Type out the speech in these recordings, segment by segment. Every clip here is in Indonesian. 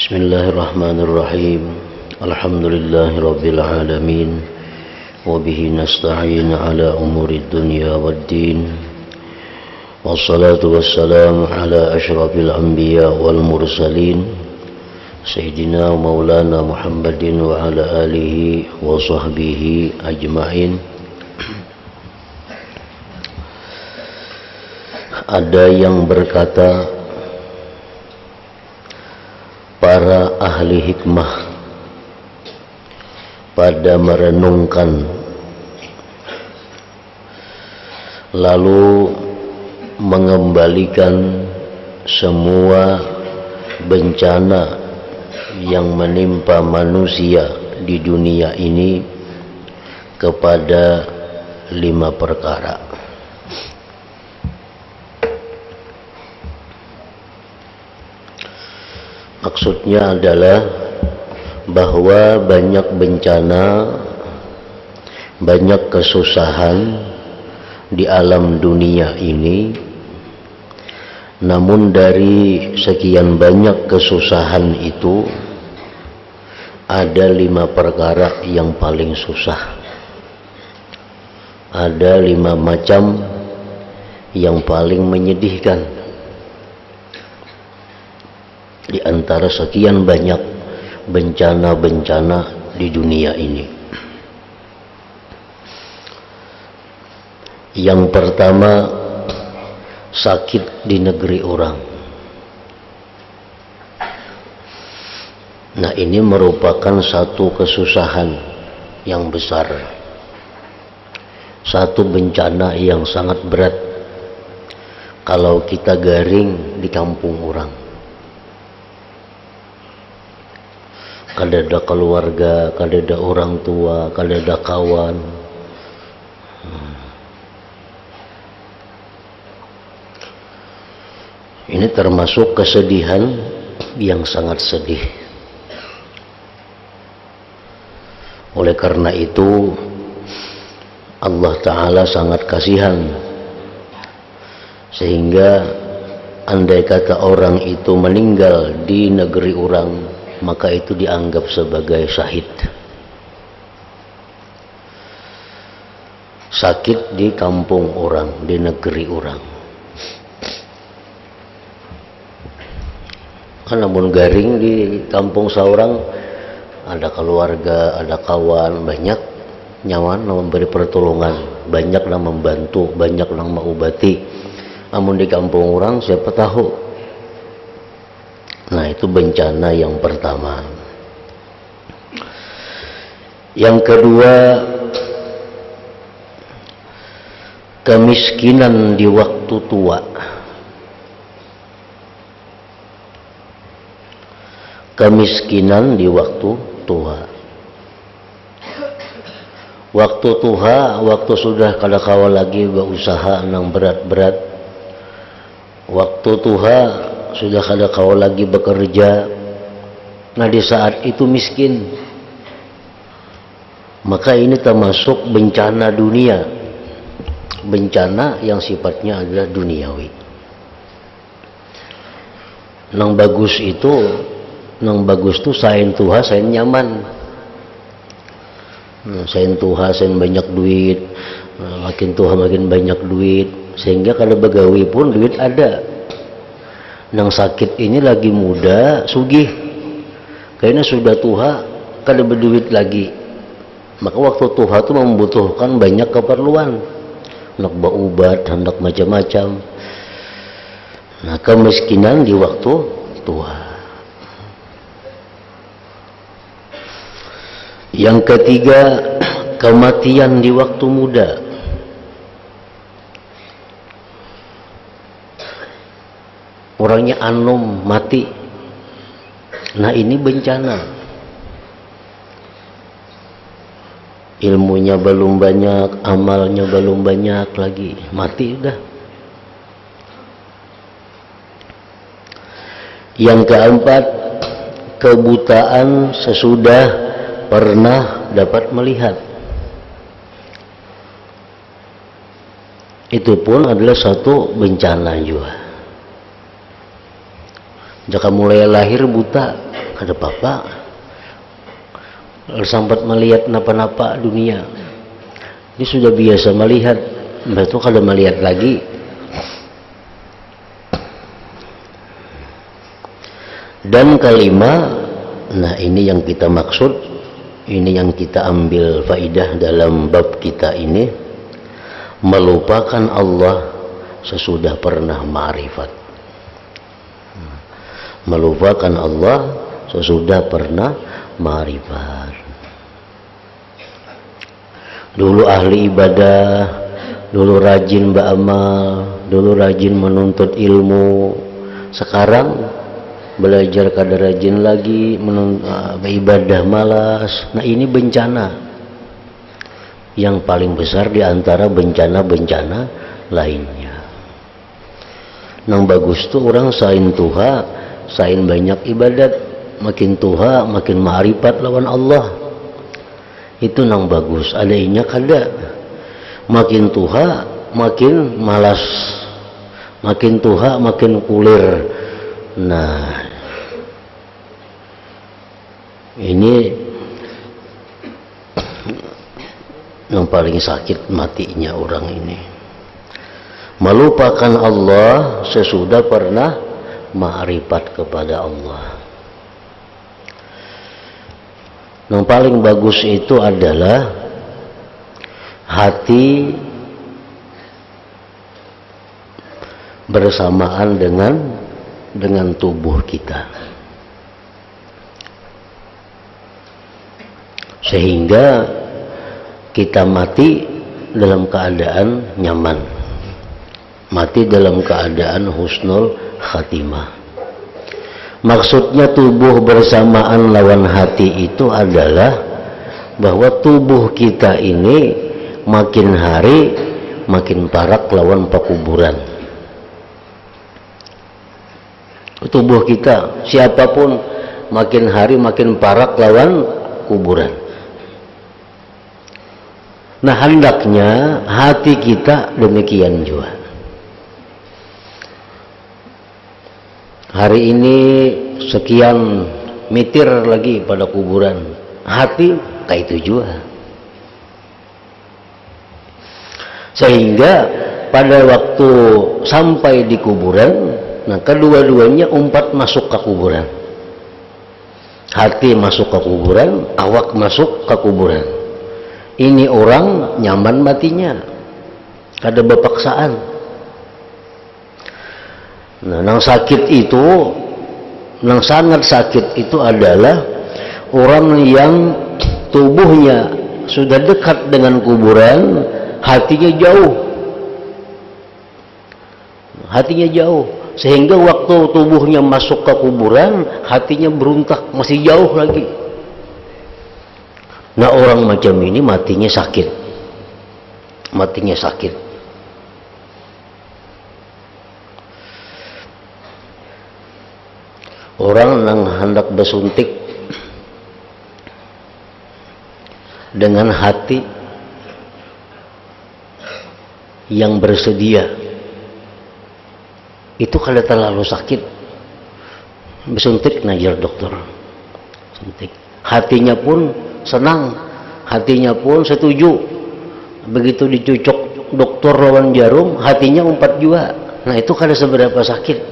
Bismillahirrahmanirrahim. Alhamdulillahi alamin. Wa bihi nasta'in ala umurid dunya waddin. Wassalatu wassalamu ala asyrafil anbiya wal mursalin Sayyidina Maulana Muhammadin wa ala alihi wa sahbihi ajma'in. Ada yang berkata, para ahli hikmah pada merenungkan lalu mengembalikan semua bencana yang menimpa manusia di dunia ini kepada 5 perkara. Maksudnya adalah bahwa banyak bencana, banyak kesusahan di alam dunia ini. Namun dari sekian banyak kesusahan itu ada 5 perkara yang paling susah. Ada 5 macam yang paling menyedihkan di antara sekian banyak bencana-bencana di dunia ini. Yang pertama, sakit di negeri orang. Nah, ini merupakan satu kesusahan yang besar, satu bencana yang sangat berat kalau kita garing di kampung orang. Kadada keluarga, kadada orang tua, kadada kawan. Ini termasuk kesedihan yang sangat sedih. Oleh karena itu Allah Ta'ala sangat kasihan, sehingga andai kata orang itu meninggal di negeri orang, maka itu dianggap sebagai syahid. Sakit di kampung orang, di negeri orang. Namun garing di kampung seorang, ada keluarga, ada kawan, banyak nyaman memberi pertolongan, banyak yang membantu, banyak yang mengobati. Namun di kampung orang siapa tahu. Nah, itu bencana yang pertama. Yang kedua, kemiskinan di waktu tua. Kemiskinan di waktu tua. Waktu tua, waktu sudah kada kawa lagi berusaha nang berat-berat. Waktu tua sudah kada kau lagi bekerja. Nah, di saat itu miskin, maka ini termasuk bencana dunia, bencana yang sifatnya adalah duniawi. Nang bagus itu sain tuha, sain nyaman. Sain tuha, sain banyak duit, makin tuha makin banyak duit, sehingga kalau begawi pun duit ada. Nang sakit ini lagi muda, sugih. Kayaknya sudah tua, kada berduit lagi. Maka waktu tua itu membutuhkan banyak keperluan. Hendak berobat, hendak macam-macam. Nah, kemiskinan di waktu tua. Yang ketiga, kematian di waktu muda. Orangnya anum, mati. Nah, ini bencana. Ilmunya belum banyak, amalnya belum banyak lagi, mati udah. Yang keempat, kebutaan sesudah pernah dapat melihat. Itu pun adalah satu bencana juga. Jika mulai lahir buta, kada apa-apa sampai melihat napa-napa dunia. Ini sudah biasa melihat, betul kada melihat lagi. Dan kelima, nah ini yang kita maksud, ini yang kita ambil faidah dalam bab kita ini, melupakan Allah sesudah pernah ma'rifat. Melupakan Allah sesudah pernah ma'rifat. Dulu ahli ibadah, dulu rajin beramal, dulu rajin menuntut ilmu, sekarang belajar kada rajin lagi, beribadah malas. Nah ini bencana yang paling besar di antara bencana-bencana lainnya. Yang bagus tuh orang sain tuha, sain banyak ibadat, makin tuha makin ma'rifat lawan Allah. Itu yang bagus. Adanya kada, makin tuha makin malas, makin tuha makin kulir. Nah ini yang paling sakit matinya orang ini, melupakan Allah sesudah pernah ma'rifat kepada Allah. Yang paling bagus itu adalah hati bersamaan dengan tubuh kita, sehingga kita mati dalam keadaan nyaman, mati dalam keadaan husnul khatimah. Maksudnya tubuh bersamaan lawan hati itu adalah bahwa tubuh kita ini makin hari makin parak lawan pekuburan. Tubuh kita siapapun makin hari makin parak lawan kuburan. Nah hendaknya hati kita demikian juga. Hari ini sekian meter lagi pada kuburan, hati kayak itu juga. Sehingga pada waktu sampai di kuburan, nah kedua-duanya umpat masuk ke kuburan. Hati masuk ke kuburan, awak masuk ke kuburan. Ini orang nyaman matinya, kada bepaksaan. Nah, yang sakit itu, yang sangat sakit itu adalah orang yang tubuhnya sudah dekat dengan kuburan, hatinya jauh. Hatinya jauh. Sehingga waktu tubuhnya masuk ke kuburan, hatinya beruntak, masih jauh lagi. Nah, orang macam ini matinya sakit. Matinya sakit. Orang yang hendak bersuntik dengan hati yang bersedia, itu kalau terlalu sakit bersuntik najar dokter suntik, hatinya pun senang, hatinya pun setuju. Begitu dicucuk dokter lawan jarum, hatinya umpat juga. Nah itu kada seberapa sakit.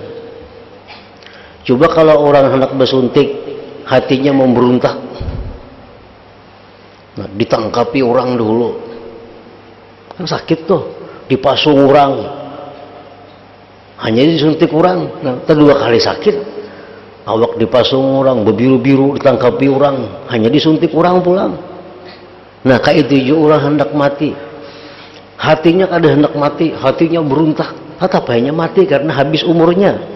Coba kalau orang hendak bersuntik, hatinya memberontak, nah, ditangkapi orang dulu, kan sakit tuh, dipasung orang, hanya disuntik orang, nah, kedua kali sakit, awak dipasung orang, berbiru-biru, ditangkapi orang, hanya disuntik orang pulang. Nah kayak itu juga orang hendak mati, hatinya kada hendak mati, hatinya berontak, tetapinya mati karena habis umurnya.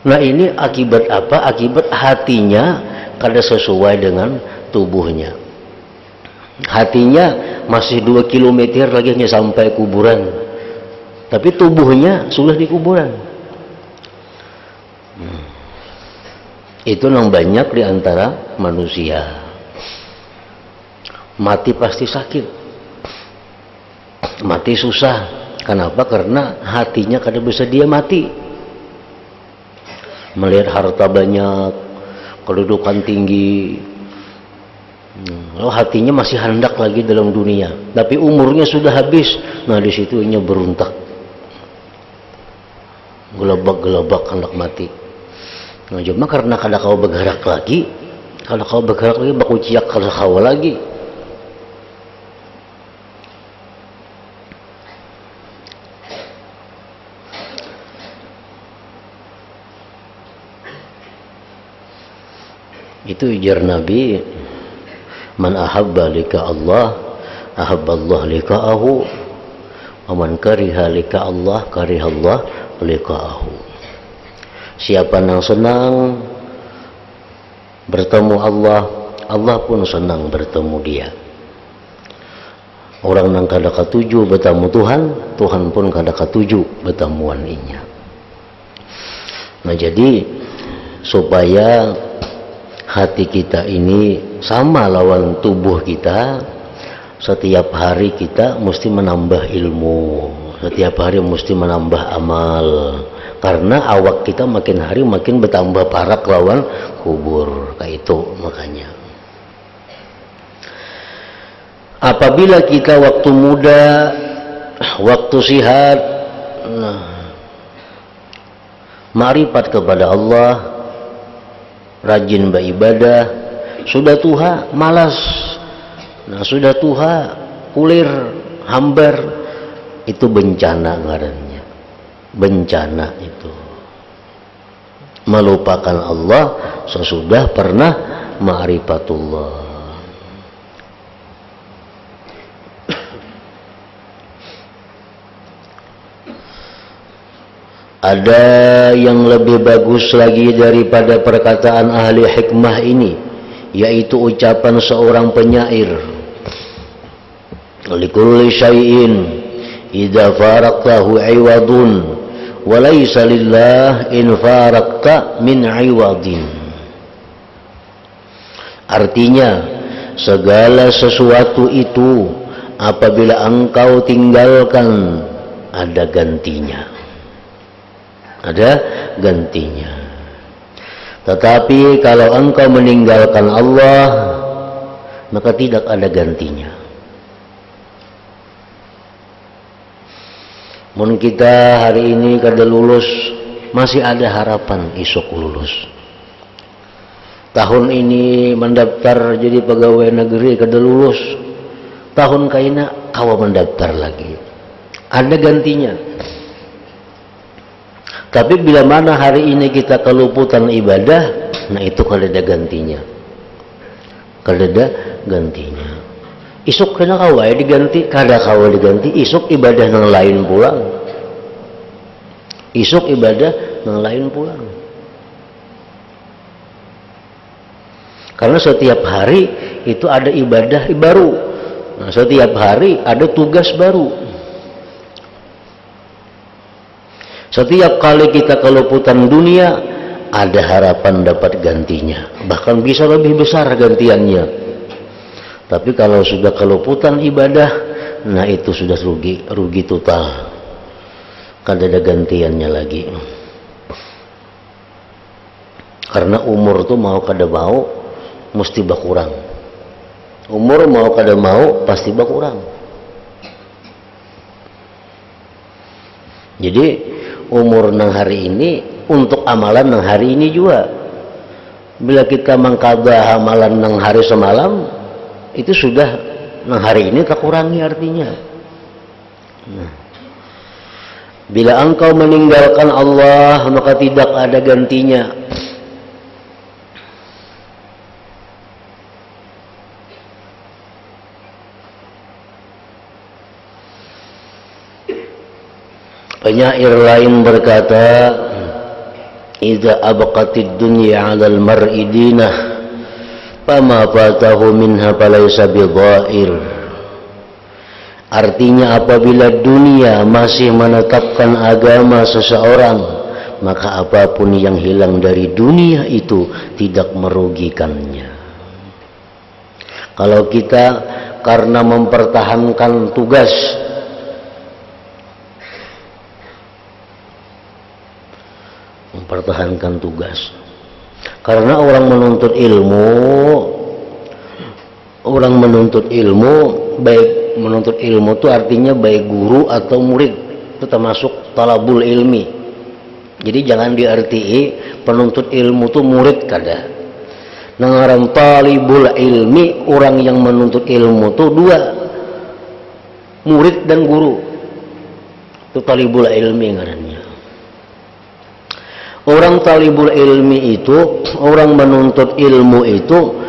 Nah ini akibat apa? Akibat hatinya kada sesuai dengan tubuhnya. Hatinya masih 2 kilometer lagi hanya sampai kuburan, tapi tubuhnya sudah di kuburan. Itu yang banyak di antara manusia. Mati pasti sakit, mati susah. Kenapa? Karena hatinya kada bersedia mati. Melihat harta banyak, kedudukan tinggi, hatinya masih hendak lagi dalam dunia, tapi umurnya sudah habis. Nah di situ nya beruntak, gelabak hendak mati. Nah cuma karena kada kau bergerak lagi, kalau kau bergerak lagi baku ciak kada kau lagi. Itu ujar Nabi, man ahabba lika Allah ahabballah lika'ahu wa man kariha lika Allah karihallah lika'ahu. Siapa yang senang bertemu Allah, Allah pun senang bertemu dia. Orang yang kada katuju bertemu Tuhan, Tuhan pun kada katuju bertemuan inya. Nah jadi supaya hati kita ini sama lawan tubuh kita, setiap hari kita mesti menambah ilmu, setiap hari mesti menambah amal, karena awak kita makin hari makin bertambah parak lawan kubur. Kayak itu makanya apabila kita waktu muda, waktu sihat, ma'rifat kepada Allah, rajin beribadah, sudah tua malas. Nah sudah tua kulir hambar, itu bencana ngarannya. Bencana itu melupakan Allah sesudah pernah ma'rifatullah. Ada yang lebih bagus lagi daripada perkataan ahli hikmah ini, yaitu ucapan seorang penyair, likulli syai'in idza faraqtahu 'iwadun wa laysa lillah in faraqta min 'iwadin. Artinya, segala sesuatu itu apabila engkau tinggalkan ada gantinya. Ada gantinya. Tetapi kalau engkau meninggalkan Allah, maka tidak ada gantinya. Mun kita hari ini kada lulus, masih ada harapan esok lulus. Tahun ini mendaftar jadi pegawai negeri kada lulus, tahun kaina kawa mendaftar lagi, ada gantinya. Tapi bila mana hari ini kita keluputan ibadah, nah itu kada ada gantinya. Kada ada gantinya. Isuk kena kawa diganti, kada kawa diganti. Isuk ibadah yang lain pulang. Isuk ibadah yang lain pulang. Karena setiap hari itu ada ibadah baru. Nah, setiap hari ada tugas baru. Setiap kali kita keluputan dunia, ada harapan dapat gantinya. Bahkan bisa lebih besar gantiannya. Tapi kalau sudah keluputan ibadah, nah itu sudah rugi total. Kada ada gantiannya lagi. Karena umur tuh mau kada mau, mesti berkurang. Umur mau kada mau, pasti berkurang. Jadi umur nang hari ini untuk amalan nang hari ini juga. Bila kita mengkabah amalan nang hari semalam, itu sudah nang hari ini terkurangi artinya. Nah, bila engkau meninggalkan Allah, maka tidak ada gantinya. Penyair lain berkata, "Idza abqatid dunya 'alal mar'i dinah, fama fatahu minha falaysa bidha'ir." Artinya apabila dunia masih menetapkan agama seseorang, maka apapun yang hilang dari dunia itu tidak merugikannya. Kalau kita karena mempertahankan tugas, Karena orang menuntut ilmu, baik menuntut ilmu itu artinya baik guru atau murid, itu termasuk talabul ilmi. Jadi jangan diartii penuntut ilmu itu murid kada. Ngaran talibul ilmi, orang yang menuntut ilmu itu dua, murid dan guru. Itu talibul ilmi ngarannya. Orang talibul ilmi itu, orang menuntut ilmu itu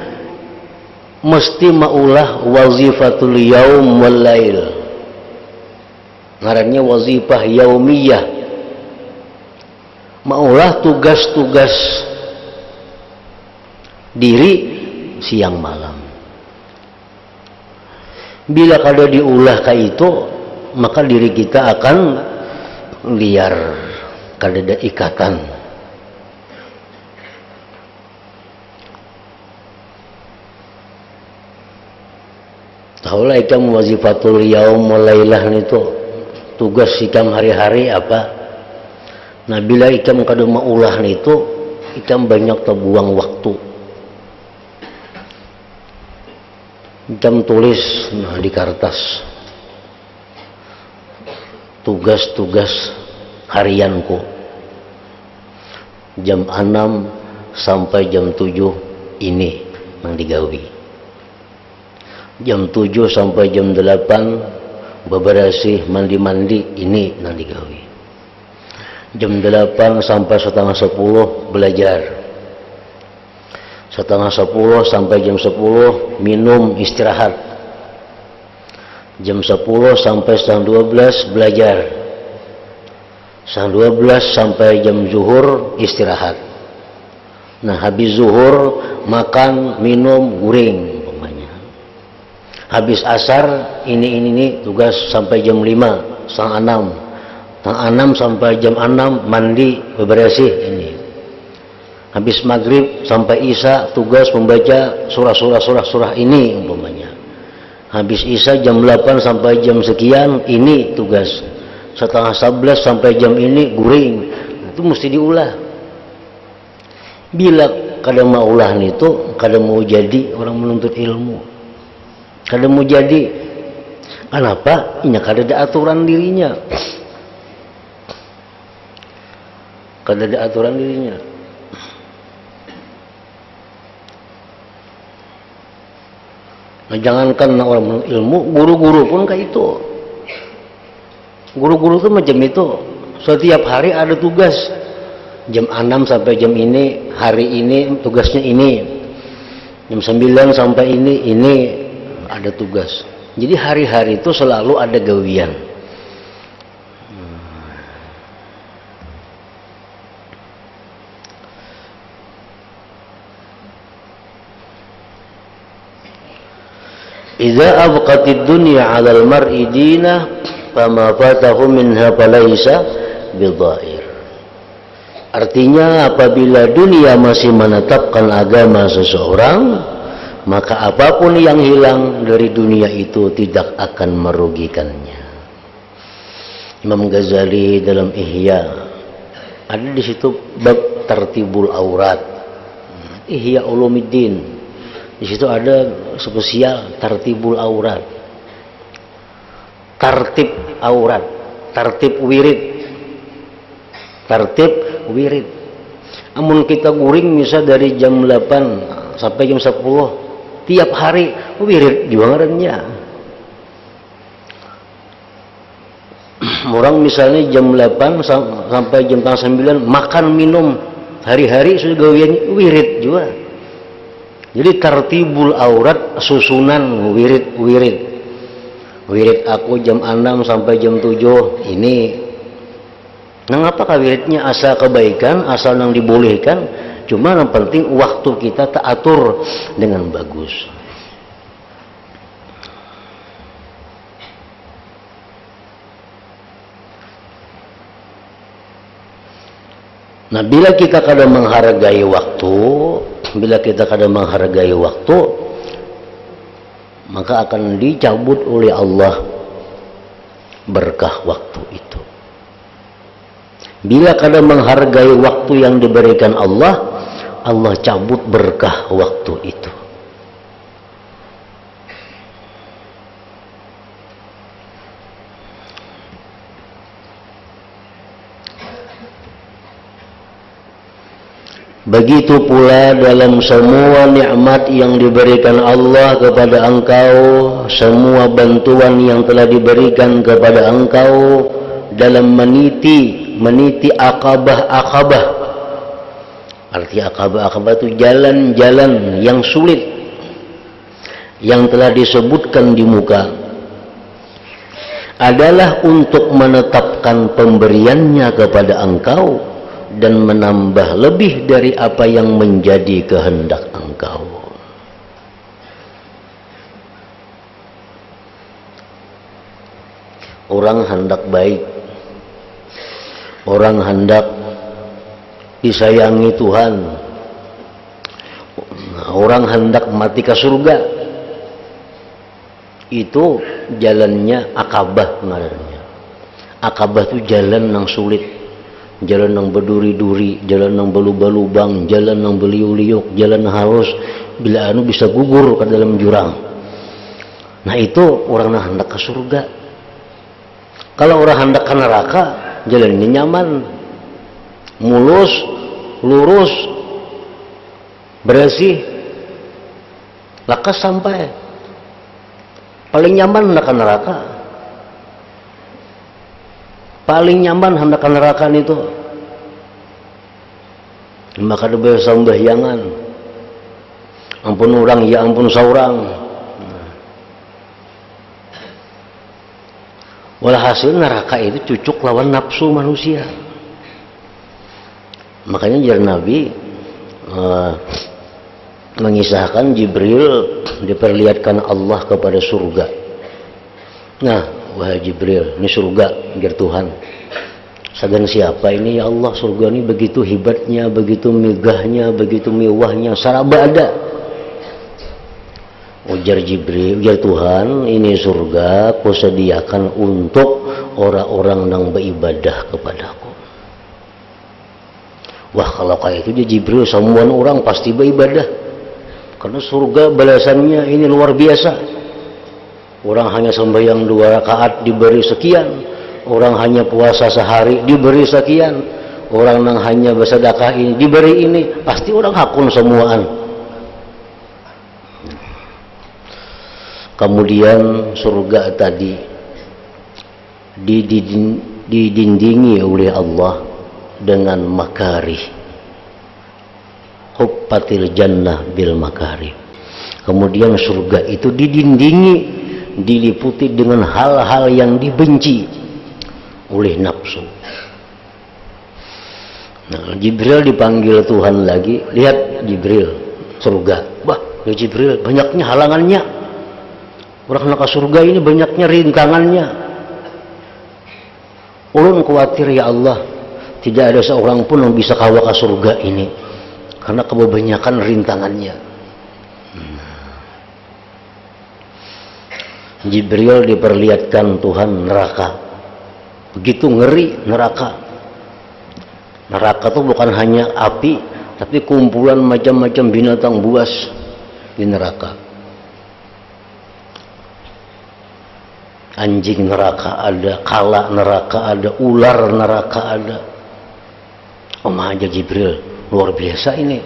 mesti maulah wazifatul yaum wal lail. Ngarannya wazifah yaumiyah. Maulah tugas-tugas diri siang malam. Bila kada diulah ka itu, maka diri kita akan liar, kada ada ikatan. Tahulah ikam wazifatul yaum walailah itu tugas ikam hari-hari apa? Nah bila ikam kada maulah itu, ikam banyak terbuang waktu. Ikam tulis di kertas tugas-tugas harianku jam 6 sampai jam 7 ini yang digawi, jam 7 sampai jam 8 bebersih mandi-mandi ini yang digawi, jam 8 sampai setengah 10 belajar, setengah 10 sampai jam 10 minum istirahat, jam 10 sampai setengah 12 belajar, setengah 12 sampai jam zuhur istirahat. Nah habis zuhur makan minum guring umpamanya. Habis asar ini tugas sampai jam 5 setengah 6, setengah 6 sampai jam 6 mandi bebersih ini. Habis maghrib sampai isya tugas membaca surah ini umpamanya. Habis isya jam 8 sampai jam sekian ini tugas. Setengah 11 sampai jam ini guring. Itu mesti diulah. Bila kada mau ulah itu, kada mau jadi orang menuntut ilmu. Kada mau jadi. Kenapa? Ini kada ada aturan dirinya. Kada ada aturan dirinya. Nah, jangankan orang menuntut ilmu, guru-guru pun kayak itu. Guru-guru itu macam itu. Setiap hari ada tugas. Jam 6 sampai jam ini, hari ini tugasnya ini. Jam 9 sampai ini ada tugas. Jadi hari-hari itu selalu ada gawian. Idza abqatid dunya 'alal mar'i dinah fama fatahu minha falaysa bidhair. Artinya apabila dunia masih menetapkan agama seseorang, maka apapun yang hilang dari dunia itu tidak akan merugikannya. Imam Ghazali dalam Ihya ada di situ bab tertibul aurat. Ihya Ulumuddin. Di situ ada spesial tertibul aurat. Tertib aurat, tertib wirid. Tertib wirid. Amun kita guring misal dari jam 8 sampai jam 10 tiap hari wirid juga ngarannya. Orang misalnya jam 8 sampai jam 9 makan minum hari-hari sudah gawian wirid juga. Jadi tertibul aurat susunan wirid. Wirid aku jam 6 sampai jam 7 ini. Nah, apakah wiridnya asal kebaikan, asal yang dibolehkan, cuma yang penting waktu kita teratur dengan bagus. Nah, bila kita kadang menghargai waktu, maka akan dicabut oleh Allah berkah waktu itu. Bila kadang menghargai waktu yang diberikan Allah, Allah cabut berkah waktu itu. Begitu pula dalam semua nikmat yang diberikan Allah kepada engkau, semua bantuan yang telah diberikan kepada engkau dalam meniti akabah-akabah. Arti akabah-akabah itu jalan-jalan yang sulit yang telah disebutkan di muka, adalah untuk menetapkan pemberiannya kepada engkau dan menambah lebih dari apa yang menjadi kehendak engkau. Orang hendak baik, orang hendak disayangi Tuhan, orang hendak mati ke surga, itu jalannya akabah ngarannya. Akabah itu jalan yang sulit, jalan yang berduri-duri, jalan yang berlubang-lubang, jalan yang beliuk-liuk, jalan yang halus, bila anu bisa gugur ke dalam jurang. Nah itu orang yang hendak ke surga. Kalau orang hendak ke neraka, jalannya nyaman, mulus, lurus, bersih, lakas sampai. Paling nyaman hendak ke neraka. Paling nyaman hendak ke neraka itu. Maka ada sembahyangan. Ampun orang, ya ampun saurang. Walhasil neraka itu cucuk lawan nafsu manusia. Makanya jar Nabi mengisahkan Jibril diperlihatkan Allah kepada surga. Nah, wahai Jibril, ini surga, biar Tuhan. Sagan siapa ini ya Allah, surga ini begitu hebatnya, begitu megahnya, begitu mewahnya, saraba ada. Ujar Jibril, ujar Tuhan, ini surga ku sediakan untuk orang-orang yang beribadah kepadaku. Wah, kalau kayak itu Jibril, semua orang pasti beribadah. Karena surga balasannya ini luar biasa. Orang hanya sembahyang 2 rakaat diberi sekian, orang hanya puasa sehari diberi sekian, orang yang hanya bersedekah ini diberi ini, pasti orang hakun semuaan. Kemudian surga tadi didindingi oleh Allah dengan makarih, huffatil jannah bil makarih. Kemudian surga itu didindingi, diliputi dengan hal-hal yang dibenci oleh nafsu. Nah, Jibril dipanggil Tuhan lagi, lihat Jibril, surga. Wah, ya Jibril, banyaknya halangannya. Orang nak ke surga ini banyaknya rintangannya. Ulun khawatir ya Allah, tidak ada seorang pun yang bisa kawa ke surga ini karena kebanyakan rintangannya. Jibril diperlihatkan Tuhan neraka. Begitu ngeri neraka. Neraka itu bukan hanya api, tapi kumpulan macam-macam binatang buas di neraka. Anjing neraka ada, kala neraka ada, ular neraka ada. Aja Jibril, luar biasa ini.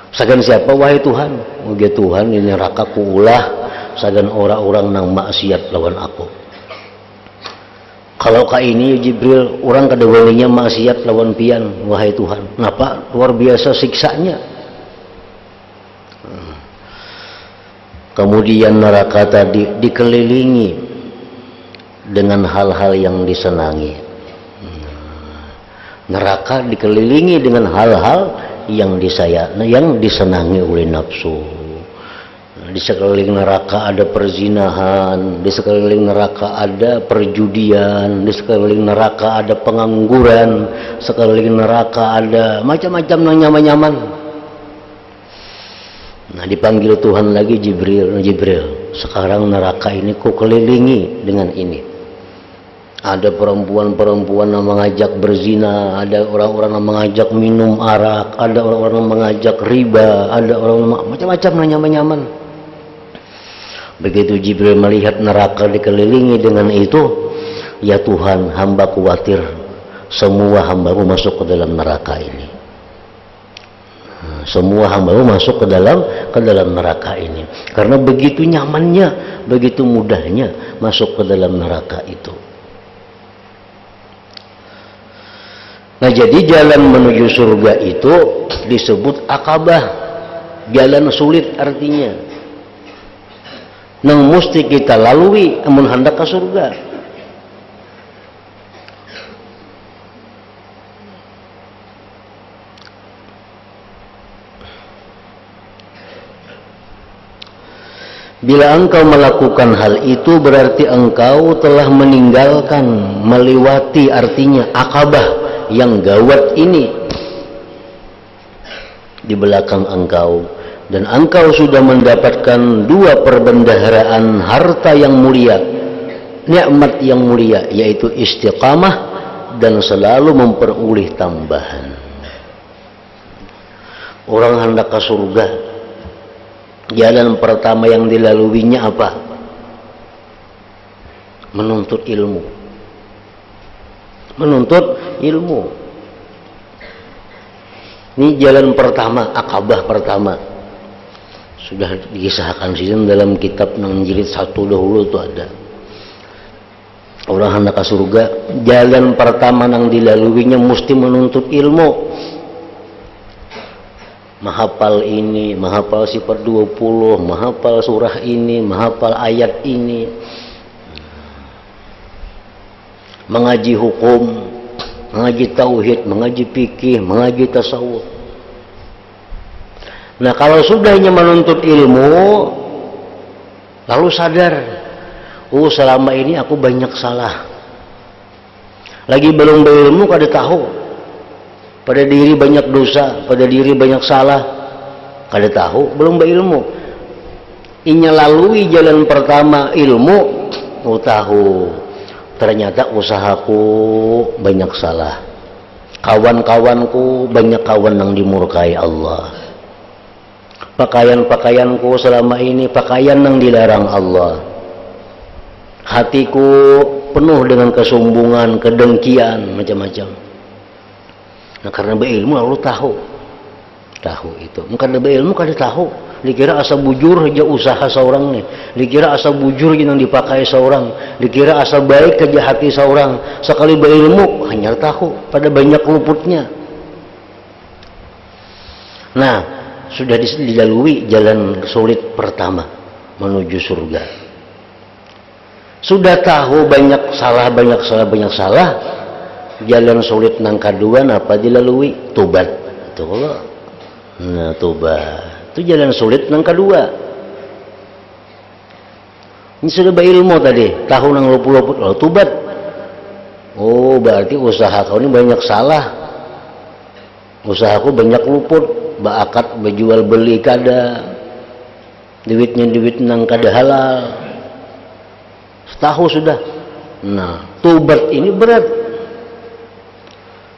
Sagan siapa wahai Tuhan? Wahai Tuhan, ini neraka ku ulah sagan orang-orang nang maksiat lawan aku. Kalau ka ini Jibril, orang kadawalinya maksiat lawan pian, wahai Tuhan. Kenapa? Luar biasa siksanya. Kemudian neraka tadi dikelilingi dengan hal-hal yang disenangi. Neraka dikelilingi dengan hal-hal yang disenangi oleh nafsu. Di sekeliling neraka ada perzinahan, di sekeliling neraka ada perjudian, di sekeliling neraka ada pengangguran, sekeliling neraka ada macam-macam yang nyaman-nyaman. Nah, dipanggil Tuhan lagi Jibril, sekarang neraka ini ku kelilingi dengan ini. Ada perempuan-perempuan yang mengajak berzina, ada orang-orang yang mengajak minum arak, ada orang-orang yang mengajak riba, ada orang macam-macam nyaman-nyaman. Begitu Jibril melihat neraka dikelilingi dengan itu, ya Tuhan, hamba khawatir semua hamba-Mu masuk ke dalam neraka ini. Semua hamba-Mu masuk ke dalam neraka ini. Karena begitu nyamannya, begitu mudahnya masuk ke dalam neraka itu. Nah, jadi jalan menuju surga itu disebut Aqabah, jalan sulit artinya. Nang mesti kita lalui amun hendak ke surga. Bila engkau melakukan hal itu berarti engkau telah meninggalkan, melewati artinya Aqabah yang gawat ini di belakang engkau, dan engkau sudah mendapatkan dua perbendaharaan harta yang mulia, nikmat yang mulia, yaitu istiqamah dan selalu memperoleh tambahan. Orang hendak ke surga, jalan pertama yang dilaluinya apa? Menuntut ilmu. Menuntut ilmu. Ini jalan pertama, Aqabah pertama. Sudah dikisahkan sini dalam kitab nang jilid 1 dahulu itu ada. Orang hendak ke surga, jalan pertama nang dilaluinya mesti menuntut ilmu. Menghafal ini, menghafal sifat 20, menghafal surah ini, menghafal ayat ini, mengaji hukum, mengaji tauhid, mengaji fikih, mengaji tasawuf. Nah, kalau sudahnya menuntut ilmu, lalu sadar, oh selama ini aku banyak salah. Lagi belum berilmu kada tahu, pada diri banyak dosa, pada diri banyak salah, kada tahu, belum berilmu. Inya lalui jalan pertama ilmu, oh tahu. Ternyata usahaku banyak salah, kawan-kawanku banyak kawan yang dimurkai Allah, pakaian-pakaianku selama ini pakaian yang dilarang Allah, hatiku penuh dengan kesombongan, kedengkian, macam-macam. Nah, karena berilmu lalu tahu itu. Karena berilmu kada tahu, dikira asa bujur aja usaha seorang nih, dikira asa bujur yang dipakai seorang, dikira asa baik aja hati seorang. Sekali berilmu hanya tahu pada banyak luputnya. Nah, sudah dilalui jalan sulit pertama menuju surga. Sudah tahu banyak salah, jalan sulit nang kedua apa dilalui? Tobat. Itu kalau nah, tobat itu jalan sulit nang kedua. Ini sudah berilmu tadi, tahu nang luput-luput, lalu tobat. Oh, berarti usaha kau ini banyak salah, usahaku banyak luput, baakat berjual beli kada, duitnya duit nang kada halal. Tahu sudah. Nah, tobat ini berat.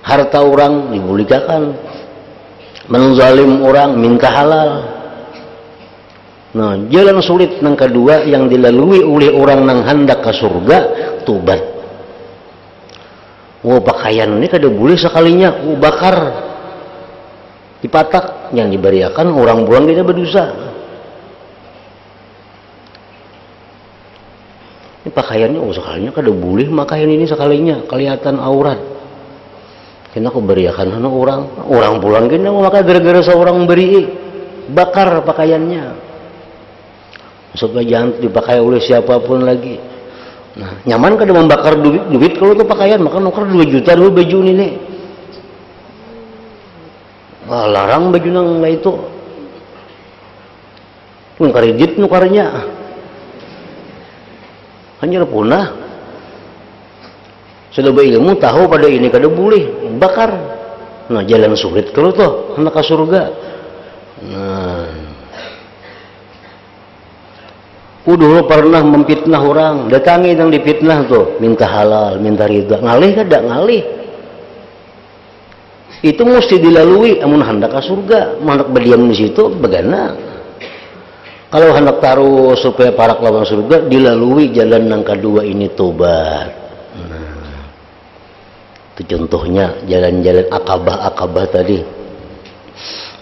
Harta orang dibulikakan, menzalim orang minta halal. Nah, jalan sulit nang kedua yang dilalui oleh orang nang hendak ke surga, tobat. Oh, pakaian ini kada boleh sekalinya, oh bakar, dipatak, yang diberiakan orang buang kita berdosa. Ini pakaiannya, oh sekalinya kada boleh pakaian ini sekalinya, kelihatan aurat. Kena aku beriakan orang pulang kena maka gara-gara seorang beri bakar pakaiannya supaya jangan dipakai oleh siapapun lagi. Nah, nyaman kada membakar duit kalau itu pakaian, maka nuker 2 juta dulu baju ini nih. Wah, larang baju nang itu pun kredit nukarnya hanya punah. Sudah berilmu tahu pada ini kada boleh bakar. Nah, jalan sulit kalau tuh hendak ke surga. Nah, Dulu pernah memfitnah orang, datangi yang difitnah tuh, minta halal, minta ridha, ngalih kada ngalih. Itu mesti dilalui, amun hendak ke surga, hendak berdiam di situ, bagaimana? Kalau hendak taruh supaya parak lawan surga, dilalui jalan yang kedua ini tobat. Nah, itu contohnya jalan-jalan akabah tadi.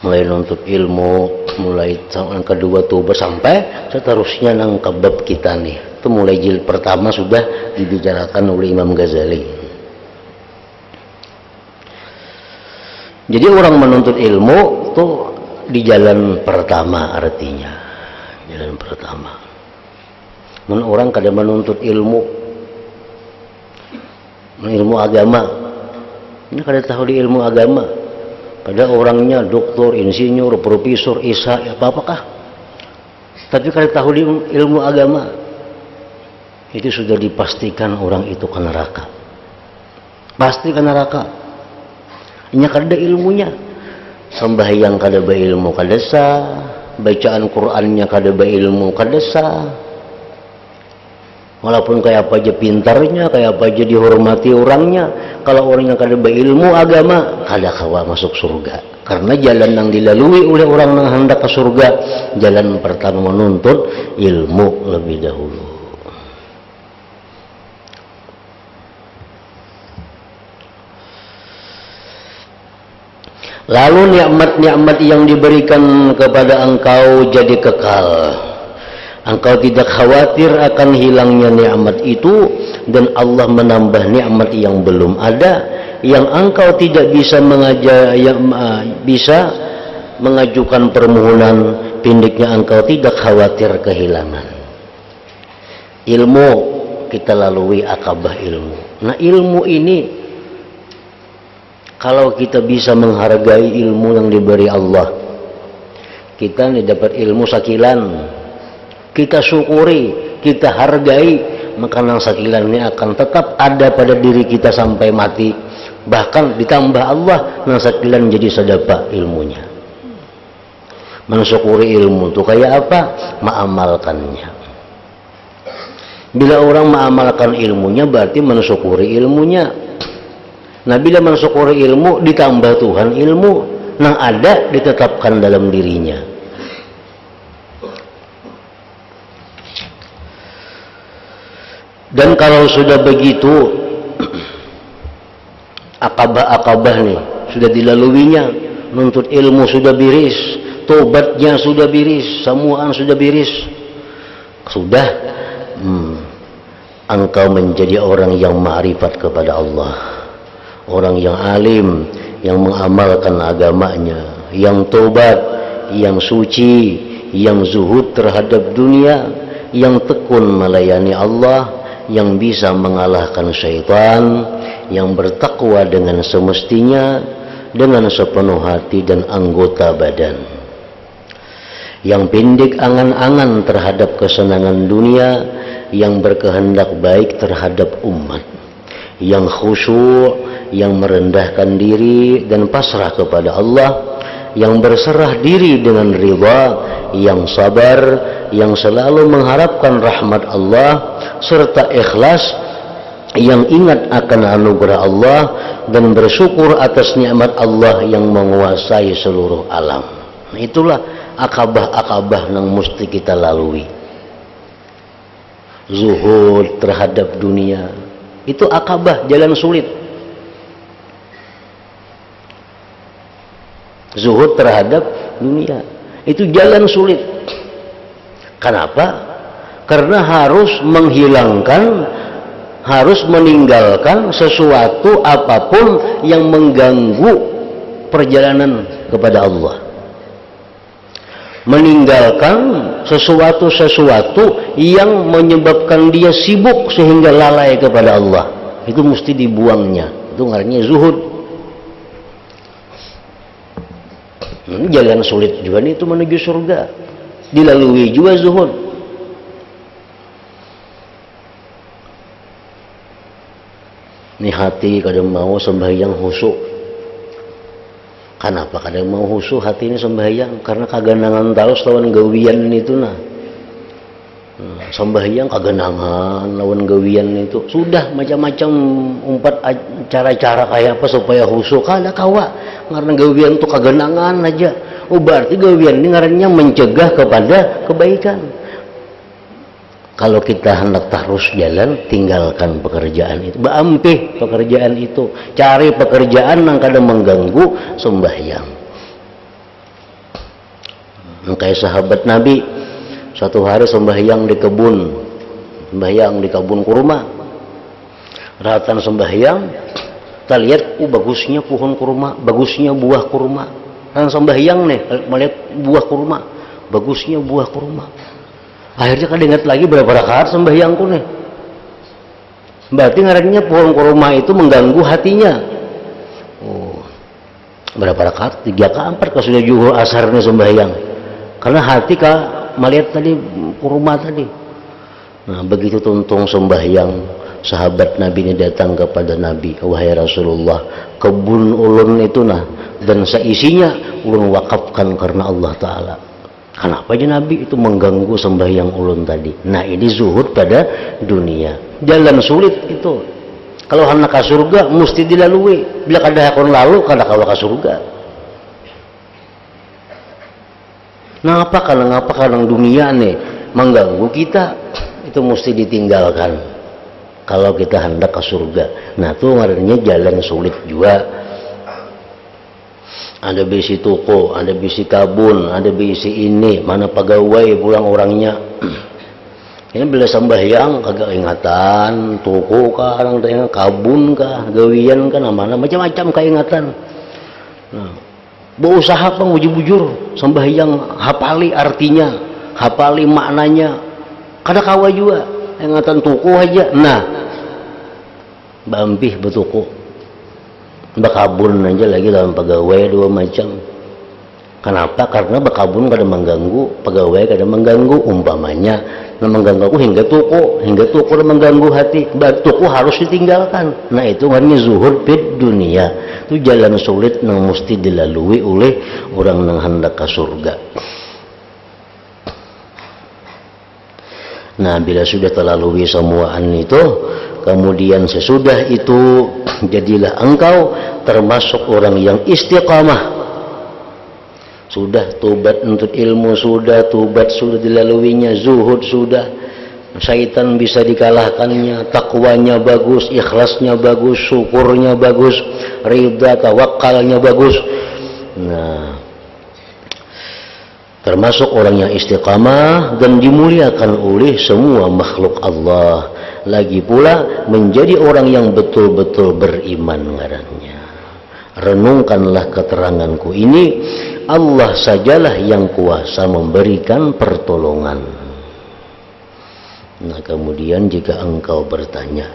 Mulai nuntut ilmu, mulai yang kedua tobat sampai seterusnya nang kebab kita nih. Itu mulai jilid pertama sudah dibicarakan oleh Imam Ghazali. Jadi orang menuntut ilmu itu di jalan pertama artinya. Jalan pertama. Orang kadang menuntut ilmu agama. Ini kadang tahu di ilmu agama. Pada orangnya doktor, insinyur, profesor, isa, apa-apakah. Tapi kalau tahu di ilmu agama, itu sudah dipastikan orang itu ke neraka. Pasti ke neraka. Ini kada ilmunya. Sembahyang kada beilmu kada sah, bacaan Qur'annya kada beilmu kada sah. Walaupun kayak apa aja pintarnya, kayak apa aja dihormati orangnya, kalau orang yang kada berilmu agama, kada kawa masuk surga. Karena jalan yang dilalui oleh orang yang hendak ke surga, jalan pertama menuntut ilmu lebih dahulu. Lalu nikmat-nikmat yang diberikan kepada engkau jadi kekal. Engkau tidak khawatir akan hilangnya nikmat itu, dan Allah menambah nikmat yang belum ada, yang engkau tidak bisa mengajukan permohonan, pendeknya engkau tidak khawatir kehilangan. Ilmu kita lalui akabah ilmu. Nah, ilmu ini kalau kita bisa menghargai ilmu yang diberi Allah, kita nih dapat ilmu sakilan, kita syukuri, kita hargai, maka nang sakilan ini akan tetap ada pada diri kita sampai mati. Bahkan ditambah Allah, nang sakilan jadi sedapa ilmunya. Mensyukuri ilmu itu kayak apa? Mengamalkannya. Bila orang mengamalkan ilmunya, berarti mensyukuri ilmunya. Nah, bila mensyukuri ilmu, ditambah Tuhan ilmu, nang ada ditetapkan dalam dirinya. Dan kalau sudah begitu, akabah-akabah nih sudah dilaluinya, nuntut ilmu sudah biris, tobatnya sudah biris, semuaan sudah biris, sudah engkau menjadi orang yang ma'rifat kepada Allah, orang yang alim, yang mengamalkan agamanya, yang tobat, yang suci, yang zuhud terhadap dunia, yang tekun melayani Allah, yang bisa mengalahkan syaitan, yang bertakwa dengan semestinya, dengan sepenuh hati dan anggota badan, yang pendek angan-angan terhadap kesenangan dunia, yang berkehendak baik terhadap umat, yang khusyuk, yang merendahkan diri dan pasrah kepada Allah, yang berserah diri dengan ridha, yang sabar, yang selalu mengharapkan rahmat Allah, serta ikhlas, yang ingat akan anugerah Allah dan bersyukur atas nikmat Allah yang menguasai seluruh alam. Nah, itulah akabah-akabah yang mesti kita lalui. Zuhud terhadap dunia, itu akabah, jalan sulit. Zuhud terhadap dunia, itu jalan sulit. Kenapa? Karena harus menghilangkan, harus meninggalkan sesuatu apapun yang mengganggu perjalanan kepada Allah. Meninggalkan sesuatu yang menyebabkan dia sibuk sehingga lalai kepada Allah. Itu mesti dibuangnya. Itu artinya zuhud. Jalan sulit juga nih itu menuju surga, dilalui juga zuhud. Ini hati kadang mau sembahyang khusyuk. Kenapa kadang mau khusyuk hati ini sembahyang? Karena kagandangan tahu lawan gawian itu nah. Sembahyang kagenangan lawan gawian itu sudah macam-macam umpat cara-cara kayak apa supaya khusyuk kada kawa karena gawian itu kagenangan aja. Berarti gawian ini ngarannya mencegah kepada kebaikan. Kalau kita hendak terus jalan, tinggalkan pekerjaan itu, baampih pekerjaan itu, cari pekerjaan yang kadang mengganggu sembahyang. Kayak sahabat Nabi, satu hari sembahyang di kebun kurma. Ratan sembahyang, kita lihat, bagusnya pohon kurma, bagusnya buah kurma. Ratan sembahyang nih, melihat buah kurma, bagusnya buah kurma. Akhirnya kan ingat lagi berapa rakaat sembahyangku nih. Berarti ngarannya pohon kurma itu mengganggu hatinya. Berapa rakaat? 3 ke 4 kalau sudah zuhur asar nih sembahyang. Karena hati melihat tadi kurma tadi. Nah, begitu tuntung sembahyang, sahabat Nabi ini datang kepada Nabi, wahai Rasulullah, kebun ulun itu dan seisinya ulun wakafkan karena Allah Ta'ala. Kenapa aja Nabi itu mengganggu sembahyang ulun tadi? Nah, ini zuhud pada dunia. Jalan sulit itu. Kalau hendak ke surga mesti dilalui. Bila kada hakon lalu kada kawa ke surga. Nah, ngapa kadang dunia nih mengganggu kita, itu mesti ditinggalkan kalau kita hendak ke surga. Nah, itu ngarannya jalan sulit juga. Ada bisi toko, ada bisi kabun, ada bisi ini, mana pegawai pulang orangnya. Ini bila sembahyang kagak ingatan, toko kah, kabun kah, gawian kah, mana macam-macam keingatan. Nah, berusaha pang bujur-bujur sembahyang, hafali artinya, hafali maknanya, kada kawa juga ingatan toko aja. Nah, bampih betuko, bakabun aja lagi dalam pegawai dua macam. Kenapa? Karena bakabun kada mengganggu, pegawai kada mengganggu. Umpamanya mengganggu aku hingga toko mengganggu hati, toko harus ditinggalkan. Nah, itu namanya zuhud fid dunia. Itu jalan sulit yang mesti dilalui oleh orang yang hendak ke surga. Nah, bila sudah terlalui semuaan itu, kemudian sesudah itu jadilah engkau termasuk orang yang istiqamah. Sudah tobat untuk ilmu, sudah tobat sudah dilaluinya, zuhud sudah, syaitan bisa dikalahkannya, takwanya bagus, ikhlasnya bagus, syukurnya bagus, ridha tawakalnya bagus. Nah, termasuk orang yang istiqamah dan dimuliakan oleh semua makhluk Allah. Lagi pula menjadi orang yang betul-betul beriman ngarannya. Renungkanlah keteranganku ini, Allah sajalah yang kuasa memberikan pertolongan. Nah, kemudian jika engkau bertanya,